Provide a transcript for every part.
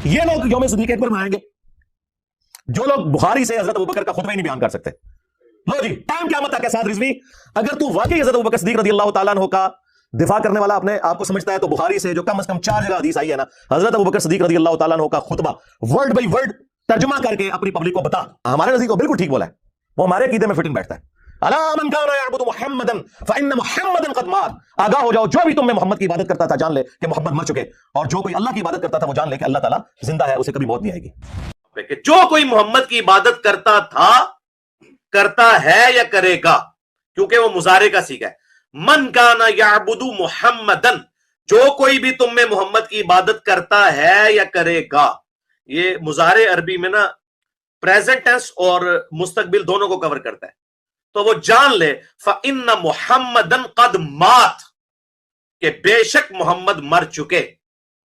یہ لوگ یوم صدیق اکبر منائیں گے جو لوگ بخاری سے حضرت ابوبکر کا خطبہ ہی نہیں بیان کر سکتے. لو جی ٹائم قیامت تک کے ساتھ رضوی اگر تو واقعی حضرت ابوبکر صدیق رضی اللہ تعالیٰ عنہ کا دفاع کرنے والا اپنے آپ کو سمجھتا ہے تو بخاری سے جو کم از کم 4 جگہ حدیث آئی ہے نا حضرت ابوبکر صدیق رضی اللہ تعالیٰ عنہ کا خطبہ ورڈ بائی ورڈ ترجمہ کر کے اپنی پبلک کو بتا. ہمارے نزدیک کو بالکل ٹھیک بولا ہے, وہ ہمارے عقیدے میں فٹنگ بیٹھتا ہے. الا من کان یعبد محمدا فان محمدا قد مات, آگاہ ہو جاؤ جو بھی تم میں محمد کی عبادت کرتا تھا جان لے کہ محمد مر چکے, اور جو کوئی اللہ کی عبادت کرتا تھا وہ جان لے کہ اللہ تعالیٰ زندہ ہے, اسے کبھی موت نہیں آئے گی. کہ جو کوئی محمد کی عبادت کرتا تھا, کرتا ہے یا کرے گا, کیونکہ وہ مضارع کا صیغہ ہے. من کان یعبد محمدن, جو کوئی بھی تم میں محمد کی عبادت کرتا ہے یا کرے گا. یہ مضارع عربی میں نا پریزنٹ ٹینس اور مستقبل دونوں کو کور کرتا ہے. تو وہ جان لے فَإِنَّ مُحَمَّدًا قَدْ مات, کہ بے شک محمد مر چکے.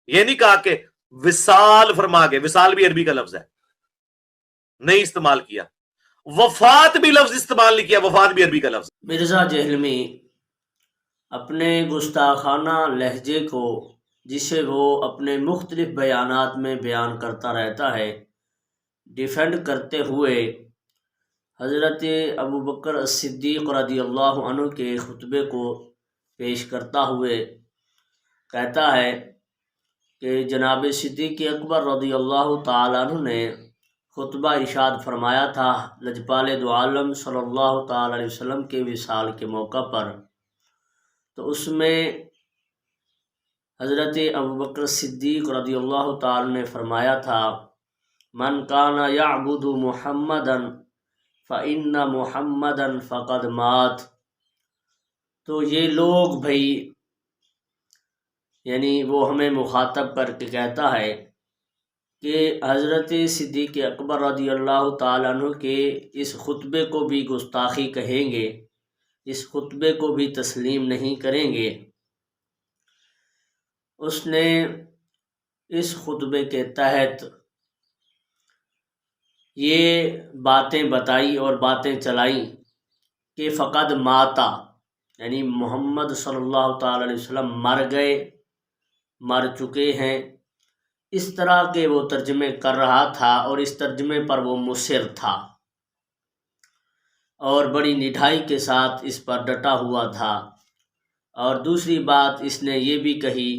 یہ نہیں کہا کہ وصال فرما گئے, وصال بھی عربی کا لفظ ہے, نہیں استعمال کیا. وفات بھی لفظ استعمال نہیں کیا, وفات بھی عربی کا لفظ. مرزا جہلمی اپنے گستاخانہ لہجے کو, جسے وہ اپنے مختلف بیانات میں بیان کرتا رہتا ہے, ڈیفینڈ کرتے ہوئے حضرت ابوبکر صدیق رضی اللہ عنہ کے خطبے کو پیش کرتا ہوئے کہتا ہے کہ جناب صدیق اکبر رضی اللہ تعالیٰ عنہ نے خطبہ ارشاد فرمایا تھا لجپال دو عالم صلی اللہ تعالیٰ علیہ وسلم کے وصال کے موقع پر. تو اس میں حضرت ابوبکر صدیق رضی اللہ تعالیٰ نے فرمایا تھا من کان یعبد محمدا فإن محمدا فقد مات. تو یہ لوگ بھائی یعنی وہ ہمیں مخاطب کر کے کہتا ہے کہ حضرت صدیق اکبر رضی اللہ تعالیٰ عنہ کے اس خطبے کو بھی گستاخی کہیں گے, اس خطبے کو بھی تسلیم نہیں کریں گے. اس نے اس خطبے کے تحت یہ باتیں بتائی اور باتیں چلائیں کہ فقد ماتا, یعنی محمد صلی اللہ تعالی علیہ وسلم مر گئے, مر چکے ہیں. اس طرح کے وہ ترجمے کر رہا تھا اور اس ترجمے پر وہ مصر تھا اور بڑی نڈھائی کے ساتھ اس پر ڈٹا ہوا تھا. اور دوسری بات اس نے یہ بھی کہی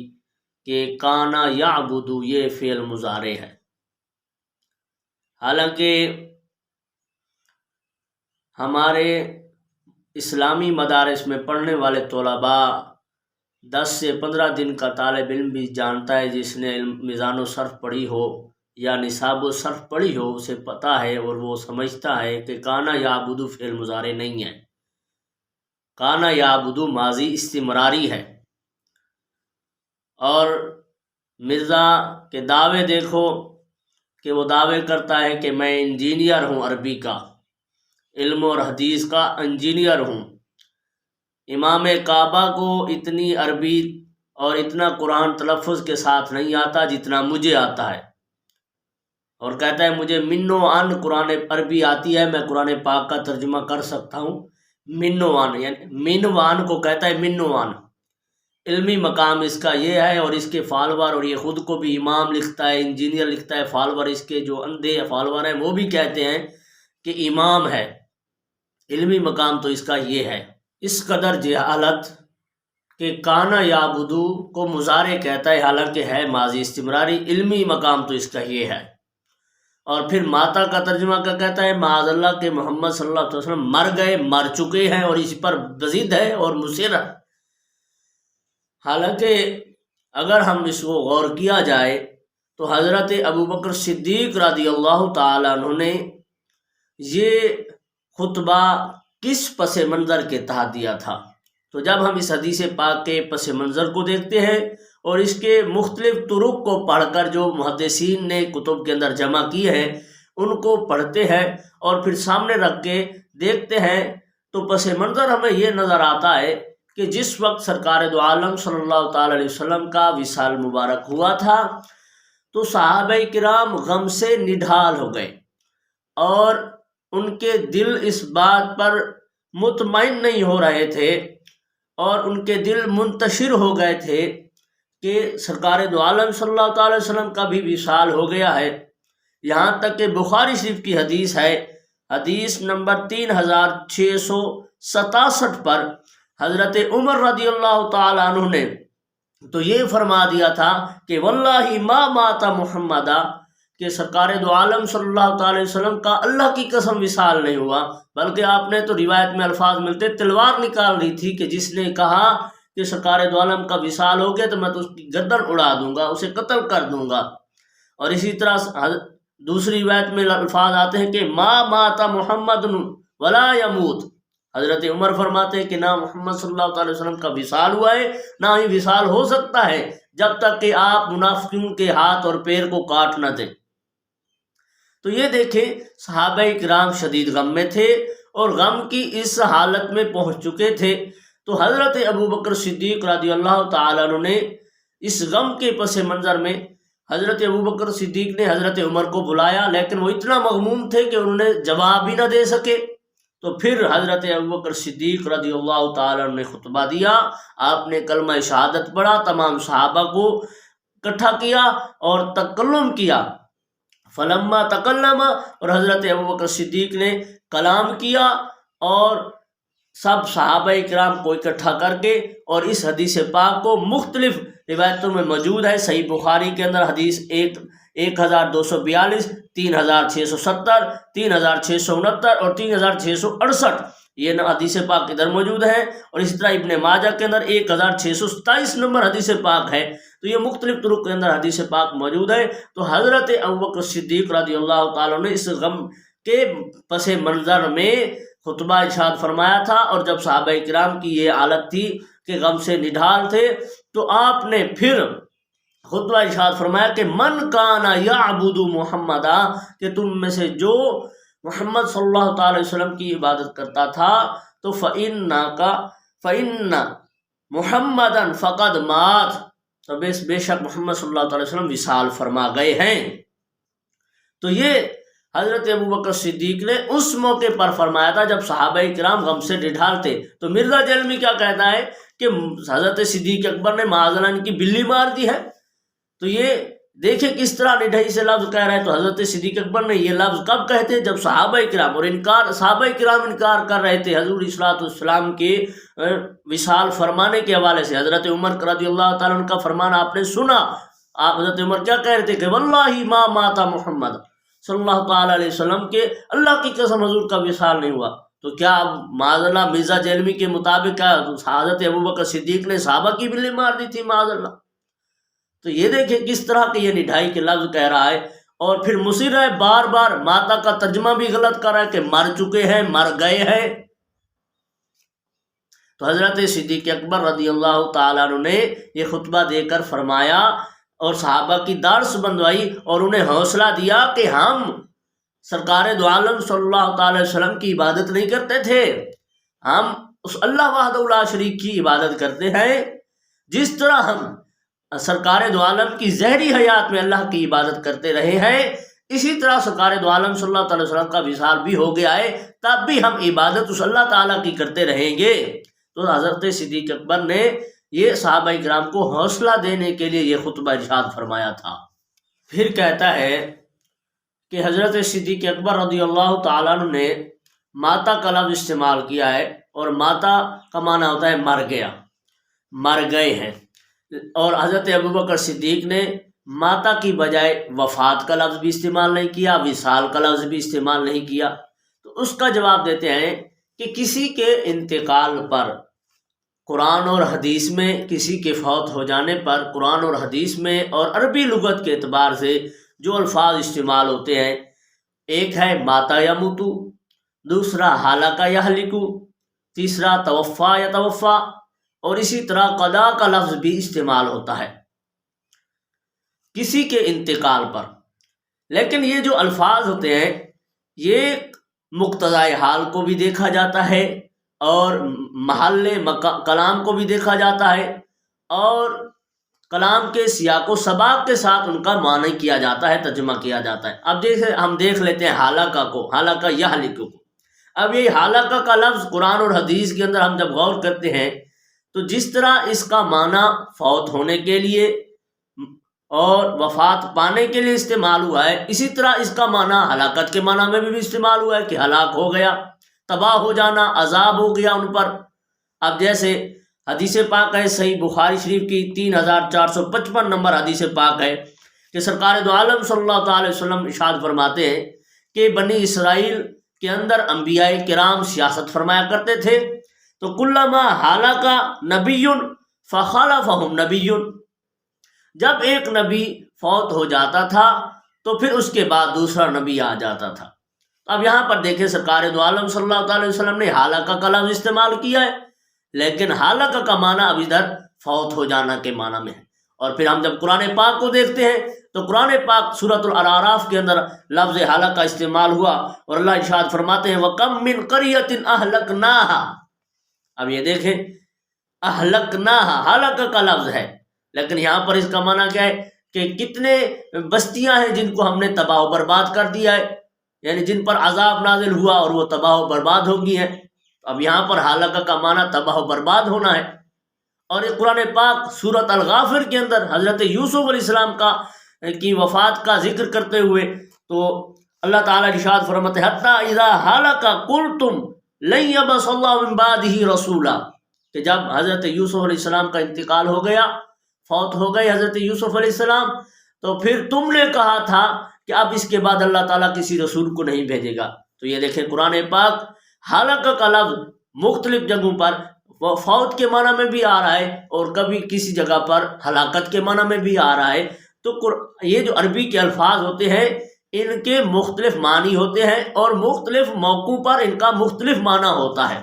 کہ کانا یعبدو یہ فعل مضارع ہے. حالانکہ ہمارے اسلامی مدارس میں پڑھنے والے طلباء 10 سے 15 دن کا طالب علم بھی جانتا ہے, جس نے میزان و صرف پڑھی ہو یا نصاب و صرف پڑھی ہو اسے پتہ ہے اور وہ سمجھتا ہے کہ کانا یعبدو فعل مضارع نہیں ہے, کانا یعبدو ماضی استمراری ہے. اور مرزا کے دعوے دیکھو کہ وہ دعوے کرتا ہے کہ میں انجینئر ہوں, عربی کا علم اور حدیث کا انجینئر ہوں. امام کعبہ کو اتنی عربی اور اتنا قرآن تلفظ کے ساتھ نہیں آتا جتنا مجھے آتا ہے, اور کہتا ہے مجھے من و عن قرآن عربی آتی ہے, میں قرآن پاک کا ترجمہ کر سکتا ہوں. من و عن یعنی من و عن کو کہتا ہے من و عن. علمی مقام اس کا یہ ہے, اور اس کے فالوور, اور یہ خود کو بھی امام لکھتا ہے, انجینئر لکھتا ہے, فالوور اس کے جو اندھے فالوور ہیں وہ بھی کہتے ہیں کہ امام ہے. علمی مقام تو اس کا یہ ہے. اس قدر جہالت کہ کانا یعبدو کو مضارع کہتا ہے حالانکہ ہے ماضی استمراری. علمی مقام تو اس کا یہ ہے. اور پھر ماتا کا ترجمہ کا کہتا ہے معاذ اللہ کہ محمد صلی اللہ علیہ وسلم مر گئے, مر چکے ہیں, اور اس پر مزید ہے اور مصر ہے. حالانکہ اگر ہم اس کو غور کیا جائے تو حضرت ابوبکر صدیق رضی اللہ تعالیٰ عنہ نے یہ خطبہ کس پس منظر کے تحت دیا تھا. تو جب ہم اس حدیث پاک کے پس منظر کو دیکھتے ہیں اور اس کے مختلف طرق کو پڑھ کر جو محدثین نے کتب کے اندر جمع کیے ہیں ان کو پڑھتے ہیں اور پھر سامنے رکھ کے دیکھتے ہیں, تو پس منظر ہمیں یہ نظر آتا ہے کہ جس وقت سرکار دو عالم صلی اللہ تعالی علیہ وسلم کا وصال مبارک ہوا تھا تو صحابہ کرام غم سے نڈھال ہو گئے, اور ان کے دل اس بات پر مطمئن نہیں ہو رہے تھے, اور ان کے دل منتشر ہو گئے تھے کہ سرکار دو عالم صلی اللہ تعالی وسلم کا بھی وصال ہو گیا ہے، یہاں تک کہ بخاری شریف کی حدیث ہے، حدیث نمبر 3667 پر حضرت عمر رضی اللہ تعالیٰ عنہ نے تو یہ فرما دیا تھا کہ واللہ ما مات محمدہ، کہ سرکار دو عالم صلی اللہ تعالی وسلم کا اللہ کی قسم وصال نہیں ہوا، بلکہ آپ نے تو روایت میں الفاظ ملتے تلوار نکال رہی تھی کہ جس نے کہا کہ سرکار دو عالم کا وصال ہو گیا تو میں تو اس کی گردن اڑا دوں گا، اسے قتل کر دوں گا۔ اور اسی طرح دوسری روایت میں الفاظ آتے ہیں کہ ما مات محمد ولا یموت، حضرت عمر فرماتے ہیں کہ نہ محمد صلی اللہ تعالی وسلم کا وصال ہوا ہے، نہ ہی وصال ہو سکتا ہے جب تک کہ آپ منافقین کے ہاتھ اور پیر کو کاٹ نہ دیں۔ تو یہ دیکھیں صحابہ کرام شدید غم میں تھے اور غم کی اس حالت میں پہنچ چکے تھے، تو حضرت ابوبکر صدیق رضی اللہ تعالیٰ عنہ نے اس غم کے پس منظر میں حضرت ابوبکر صدیق نے حضرت عمر کو بلایا، لیکن وہ اتنا مغموم تھے کہ انہوں نے جواب بھی نہ دے سکے۔ تو پھر حضرت ابوبکر صدیق رضی اللہ تعالیٰ عنہ نے خطبہ دیا، آپ نے کلمہ شہادت پڑھا، تمام صحابہ کو اکٹھا کیا اور تکلم کیا، فلما تکلم، اور حضرت ابوبکر صدیق نے کلام کیا اور سب صحابہ کرام کو اکٹھا کر کے، اور اس حدیث پاک کو مختلف روایتوں میں موجود ہے، صحیح بخاری کے اندر حدیث 1242، 3670، 3669 اور 3668 یہ حدیث پاک ادھر موجود ہے، اور اسی طرح ابن ماجہ کے اندر 1627 نمبر حدیث پاک ہے۔ تو یہ مختلف طرق کے اندر حدیث پاک موجود ہے۔ تو حضرت ابوبکر صدیق رضی اللہ تعالیٰ نے اس غم کے پس منظر میں خطبہ ارشاد فرمایا تھا، اور جب صحابہ کرام کی یہ حالت تھی کہ غم سے نڈھال تھے، تو آپ نے پھر خطبہ ارشاد فرمایا کہ من کانا یعبد محمدا، کہ تم میں سے جو محمد صلی اللہ تعالی وسلم کی عبادت کرتا تھا تو فإن محمدا فقد مات، تو بے شک محمد صلی اللہ تعالی وسلم وصال فرما گئے ہیں۔ تو یہ حضرت ابوبکر صدیق نے اس موقع پر فرمایا تھا جب صحابہ کرام غم سے نڈھال تھے۔ تو مرزا جہلمی کیا کہتا ہے کہ حضرت صدیق اکبر نے معاذ اللہ ان کی بلی مار دی ہے۔ تو یہ دیکھیں کس طرح نڈھائی سے لفظ کہہ رہا ہے۔ تو حضرت صدیق اکبر نے یہ لفظ کب کہتے جب صحابہ کرام اور صحابہ کرام انکار کر رہے تھے حضور صلی السلام کے وصال فرمانے کے حوالے سے۔ حضرت عمر رضی اللہ تعالیٰ عنہ کا فرمان آپ نے سنا، آپ حضرت عمر کیا کہہ رہے تھے کہ واللہ ما مات محمد صلی اللہ تعالیٰ علیہ وسلم کے اللہ کی قسم حضور کا وصال نہیں ہوا۔ تو کیا معاذ اللہ مرزا جہلمی کے مطابق کیا حضرت ابوبکر صدیق نے صحابہ کی بلی مار دی تھی معاذ اللہ؟ تو یہ دیکھیں کس طرح کے یہ نڈھائی کے لفظ کہہ رہا ہے، اور پھر مصر ہے بار بار ماتا کا ترجمہ بھی غلط کر رہا ہے کہ مر چکے ہیں، مر گئے ہیں۔ تو حضرت صدیق اکبر رضی اللہ تعالیٰ عنہ نے یہ خطبہ دے کر فرمایا اور صحابہ کی دارس بندوائی اور انہیں حوصلہ دیا کہ ہم سرکار دو عالم صلی اللہ تعالی وسلم کی عبادت نہیں کرتے تھے، ہم اس اللہ وحدہ لا شریک کی عبادت کرتے ہیں۔ جس طرح ہم سرکار دو عالم کی ظاہری حیات میں اللہ کی عبادت کرتے رہے ہیں، اسی طرح سرکار دو عالم صلی اللہ تعالی وسلم کا وصال بھی ہو گیا ہے، تب بھی ہم عبادت اس اللہ تعالیٰ کی کرتے رہیں گے۔ تو حضرت صدیق اکبر نے یہ صحابہ کرام کو حوصلہ دینے کے لیے یہ خطبہ ارشاد فرمایا تھا۔ پھر کہتا ہے کہ حضرت صدیق اکبر رضی اللہ تعالیٰ عنہ نے ماتا کا لفظ استعمال کیا ہے، اور ماتا کا معنی ہوتا ہے مر گیا، مر گئے ہیں، اور حضرت ابوبکر صدیق نے ماتا کی بجائے وفات کا لفظ بھی استعمال نہیں کیا، وصال کا لفظ بھی استعمال نہیں کیا۔ تو اس کا جواب دیتے ہیں کہ کسی کے انتقال پر قرآن اور حدیث میں، کسی کے فوت ہو جانے پر قرآن اور حدیث میں اور عربی لغت کے اعتبار سے جو الفاظ استعمال ہوتے ہیں، ایک ہے ماتا یموتو، دوسرا ہلاکا یہلکو، تیسرا توفا یا توفا، اور اسی طرح قضا کا لفظ بھی استعمال ہوتا ہے کسی کے انتقال پر۔ لیکن یہ جو الفاظ ہوتے ہیں یہ مقتضائے حال کو بھی دیکھا جاتا ہے، اور محل کلام کو بھی دیکھا جاتا ہے، اور کلام کے سیاق و سباق کے ساتھ ان کا معنی کیا جاتا ہے، ترجمہ کیا جاتا ہے۔ اب جیسے ہم دیکھ لیتے ہیں ہلاکا کو، ہلاکا یہلکو کو۔ اب یہ ہلاکا کا لفظ قرآن اور حدیث کے اندر ہم جب غور کرتے ہیں تو جس طرح اس کا معنی فوت ہونے کے لیے اور وفات پانے کے لیے استعمال ہوا ہے، اسی طرح اس کا معنی ہلاکت کے معنی میں بھی استعمال ہوا ہے کہ ہلاک ہو گیا، تباہ ہو جانا، عذاب ہو گیا ان پر۔ اب جیسے حدیث پاک ہے صحیح بخاری شریف کی 3455 نمبر حدیث پاک ہے کہ سرکار دو عالم صلی اللہ تعالی وسلم ارشاد فرماتے ہیں کہ بنی اسرائیل کے اندر انبیاء کرام سیاست فرمایا کرتے تھے، تو کلما ہلاک نبی فخلفہم نبی، جب ایک نبی فوت ہو جاتا تھا تو پھر اس کے بعد دوسرا نبی آ جاتا تھا۔ اب یہاں پر دیکھیں سرکار دو عالم صلی اللہ تعالی وسلم نے ہلاکہ کا لفظ استعمال کیا ہے، لیکن ہلاکہ کا معنی اب ادھر فوت ہو جانا کے معنی میں ہے۔ اور پھر ہم جب قرآن پاک کو دیکھتے ہیں تو قرآن پاک سورۃ الاعراف کے اندر لفظ ہلاکہ استعمال ہوا، اور اللہ ارشاد فرماتے ہیں وَكَمْ مِنْ قَرْيَةٍ أَهْلَكْنَاهَا۔ اب یہ دیکھیں اہلکناہا ہلاکہ کا لفظ ہے، لیکن یہاں پر اس کا معنی کیا ہے کہ کتنے بستیاں ہیں جن کو ہم نے تباہ و برباد کر دیا ہے، یعنی جن پر عذاب نازل ہوا اور وہ تباہ و برباد ہو گئی ہیں۔ اب یہاں پر ہلاکہ کا معنی تباہ و برباد ہونا ہے۔ اور یہ قرآن پاک سورۃ الغافر کے اندر حضرت یوسف علیہ السلام کی وفات کا ذکر کرتے ہوئے تو اللہ تعالیٰ ارشاد فرماتے ہیں حتی اذا ہلک قلتم لن یبعث اللہ من بعدہ رسولا، کہ جب حضرت یوسف علیہ السلام کا انتقال ہو گیا، فوت ہو گئے حضرت یوسف علیہ السلام، تو پھر تم نے کہا تھا کہ اب اس کے بعد اللہ تعالیٰ کسی رسول کو نہیں بھیجے گا۔ تو یہ دیکھیں قرآن پاک ہلاکہ کا لفظ مختلف جگہوں پر فوت کے معنی میں بھی آ رہا ہے اور کبھی کسی جگہ پر ہلاکت کے معنی میں بھی آ رہا ہے۔ تو یہ جو عربی کے الفاظ ہوتے ہیں ان کے مختلف معنی ہوتے ہیں اور مختلف موقعوں پر ان کا مختلف معنی ہوتا ہے۔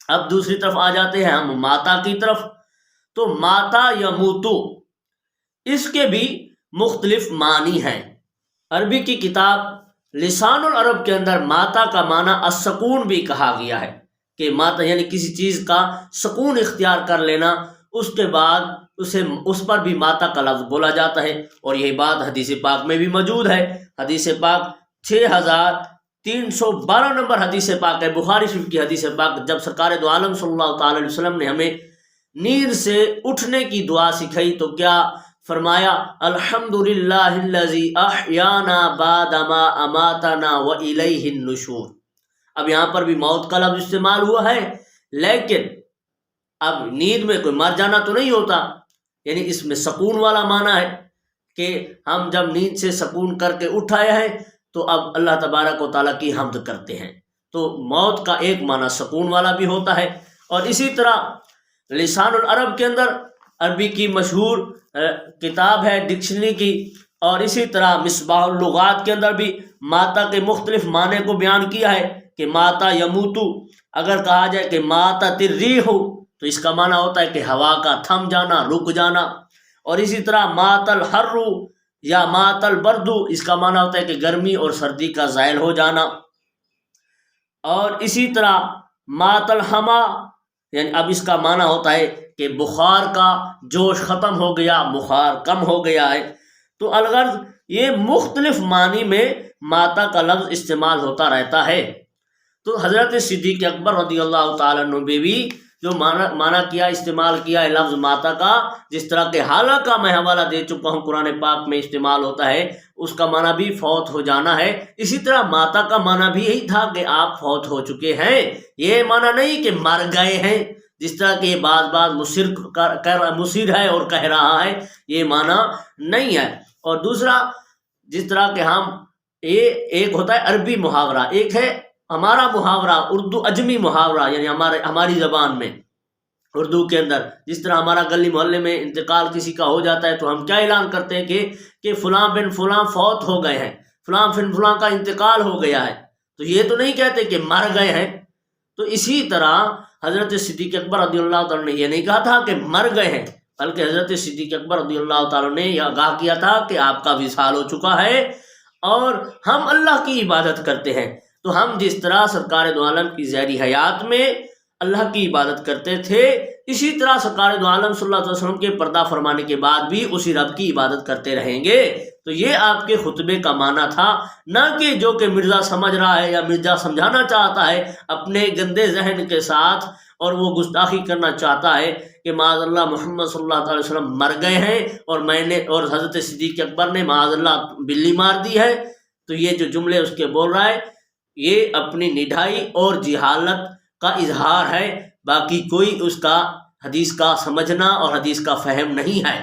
اب دوسری طرف آ جاتے ہیں ہم ماتا کی طرف، تو ماتا یموتو اس کے بھی مختلف معنی ہیں۔ عربی کی کتاب لسان العرب کے اندر ماتا کا معنی السکون بھی کہا گیا ہے کہ ماتا یعنی کسی چیز کا سکون اختیار کر لینا، اس کے بعد اس پر بھی ماتا کا لفظ بولا جاتا ہے، اور یہی بات حدیث پاک میں بھی موجود ہے۔ حدیث پاک 6312 نمبر حدیث پاک ہے بخاری شریف کی حدیث پاک، جب سرکار دو عالم صلی اللہ تعالی علیہ وسلم نے ہمیں نیند سے اٹھنے کی دعا سکھائی تو کیا فرمایا الحمدللہ الذی احیانا بعد ما اماتنا والیہ النشور۔ اب یہاں پر بھی موت کا لفظ استعمال ہوا ہے، لیکن اب نیند میں کوئی مر جانا تو نہیں ہوتا، یعنی اس میں سکون والا معنی ہے کہ ہم جب نیند سے سکون کر کے اٹھائے ہیں تو اب اللہ تبارک و تعالیٰ کی حمد کرتے ہیں۔ تو موت کا ایک معنی سکون والا بھی ہوتا ہے۔ اور اسی طرح لسان العرب کے اندر عربی کی مشہور کتاب ہے ڈکشنری کی، اور اسی طرح مصباح اللغات کے اندر بھی ماتا کے مختلف معنی کو بیان کیا ہے کہ ماتا یموتو، اگر کہا جائے کہ ماتا الریح تو اس کا معنی ہوتا ہے کہ ہوا کا تھم جانا، رک جانا، اور اسی طرح مات الحر یا مات البرد اس کا معنی ہوتا ہے کہ گرمی اور سردی کا زائل ہو جانا، اور اسی طرح مات الحما یعنی اب اس کا معنی ہوتا ہے کہ بخار کا جوش ختم ہو گیا، بخار کم ہو گیا ہے۔ تو الغرض یہ مختلف معنی میں ماتا کا لفظ استعمال ہوتا رہتا ہے۔ تو حضرت صدیق اکبر رضی اللہ تعالیٰ عنہ نے بھی جو معنی کیا استعمال کیا ہے لفظ ماتا کا، جس طرح کہ حالہ کا میں حوالہ دے چکا ہوں قرآن پاک میں استعمال ہوتا ہے، اس کا معنی بھی فوت ہو جانا ہے۔ اسی طرح ماتا کا معنی بھی یہی تھا کہ آپ فوت ہو چکے ہیں، یہ معنی نہیں کہ مر گئے ہیں، جس طرح کہ بعض مصر ہے اور کہہ رہا ہے، یہ معنی نہیں ہے۔ اور دوسرا جس طرح کہ ہم ایک ہوتا ہے عربی محاورہ، ایک ہے ہمارا محاورہ اردو اجمی محاورہ، یعنی ہماری زبان میں اردو کے اندر جس طرح ہمارا گلی محلے میں انتقال کسی کا ہو جاتا ہے تو ہم کیا اعلان کرتے ہیں کہ فلاں بن فلاں فوت ہو گئے ہیں، فلاں بن فلاں کا انتقال ہو گیا ہے، تو یہ تو نہیں کہتے کہ مر گئے ہیں۔ تو اسی طرح حضرت صدیق اکبر رضی اللہ تعالیٰ نے یہ نہیں کہا تھا کہ مر گئے ہیں، بلکہ حضرت صدیق اکبر رضی اللہ تعالیٰ نے یہ آگاہ کیا تھا کہ آپ کا وصال ہو چکا ہے اور ہم اللہ کی عبادت کرتے ہیں۔ تو ہم جس طرح سرکار دو عالم کی ظاہری حیات میں اللہ کی عبادت کرتے تھے، اسی طرح سرکار دو عالم صلی اللہ علیہ وسلم کے پردہ فرمانے کے بعد بھی اسی رب کی عبادت کرتے رہیں گے۔ تو یہ آپ کے خطبے کا معنی تھا، نہ کہ جو کہ مرزا سمجھ رہا ہے یا مرزا سمجھانا چاہتا ہے اپنے گندے ذہن کے ساتھ، اور وہ گستاخی کرنا چاہتا ہے کہ معاذ اللہ محمد صلی اللہ علیہ وسلم مر گئے ہیں اور حضرت صدیق اکبر نے معاذ اللہ بلی مار دی ہے۔ تو یہ جو جملے اس کے بول رہا ہے یہ اپنی نڈھائی اور جہالت کا اظہار ہے، باقی کوئی اس کا حدیث کا سمجھنا اور حدیث کا فہم نہیں ہے۔